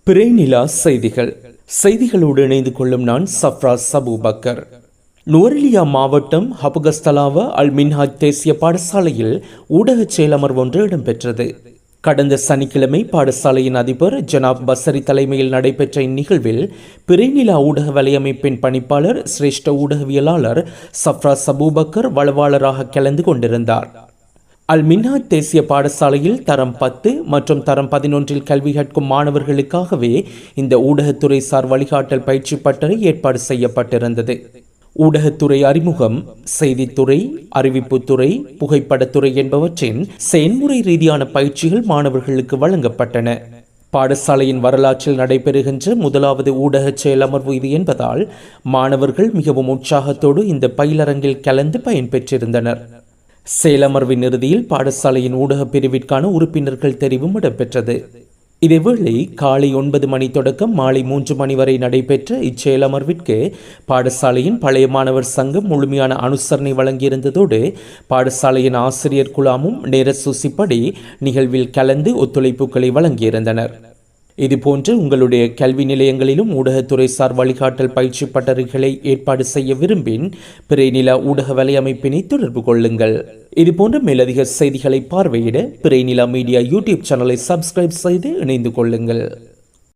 பிறைநிலா செய்திகளோடு இணைந்து கொள்ளும் நான் சஃப்ராஸ் அபூபக்கர். நுவரெலியா மாவட்டம் ஹபுகஸ்தலாவ அல் மின்ஹாஜ் தேசிய பாடசாலையில் ஊடக செயலமர்வு ஒன்று இடம்பெற்றது. கடந்த சனிக்கிழமை பாடசாலையின் அதிபர் ஜனாப் பசரி தலைமையில் நடைபெற்ற இந்நிகழ்வில் பிறைநிலா ஊடக வலையமைப்பின் பணிப்பாளர் சிரேஷ்ட ஊடகவியலாளர் சஃப்ராஸ் அபூபக்கர் வளவாளராக கலந்து கொண்டிருந்தார். அல் மின்ஹாஜ் தேசிய பாடசாலையில் தரம் 10 மற்றும் தரம் 11 கல்வி கற்கும் மாணவர்களுக்காகவே இந்த ஊடகத்துறை சார் வழிகாட்டல் பயிற்சி பட்டறை ஏற்பாடு செய்யப்பட்டிருந்தது. ஊடகத்துறை அறிமுகம், செய்தித்துறை, அறிவிப்புத்துறை, புகைப்படத்துறை என்பவற்றின் செயல்முறை ரீதியான பயிற்சிகள் மாணவர்களுக்கு வழங்கப்பட்டன. பாடசாலையின் வரலாற்றில் நடைபெறுகின்ற முதலாவது ஊடக செயலமர்வு இது என்பதால் மாணவர்கள் மிகவும் உற்சாகத்தோடு இந்த பயிலரங்கில் கலந்து பயன்பெற்றிருந்தனர். செயலமர்வின் இறுதியில் பாடசாலையின் ஊடக பிரிவிற்கான உறுப்பினர்கள் தெரிவும் இடம்பெற்றது. இதேவேளை காலை 9 மணி தொடக்கம் மாலை 3 மணி வரை நடைபெற்ற இச்செயலமர்விற்கு பாடசாலையின் பழைய மாணவர் சங்கம் முழுமையான அனுசரணை வழங்கியிருந்ததோடு பாடசாலையின் ஆசிரியர் குழாமும் நேர சூசிப்படி நிகழ்வில் கலந்து ஒத்துழைப்புகளை வழங்கியிருந்தனர். இதுபோன்று உங்களுடைய கல்வி நிலையங்களிலும் ஊடகத்துறை சார் வழிகாட்டல் பயிற்சி பட்டறைகளை ஏற்பாடு செய்ய விரும்பின் பிறைநிலா ஊடக வலையமைப்பினை தொடர்பு கொள்ளுங்கள். இதுபோன்ற மேலதிக செய்திகளை பார்வையிட பிறைநிலா மீடியா யூடியூப் சேனலை சப்ஸ்கிரைப் செய்து இணைந்து கொள்ளுங்கள்.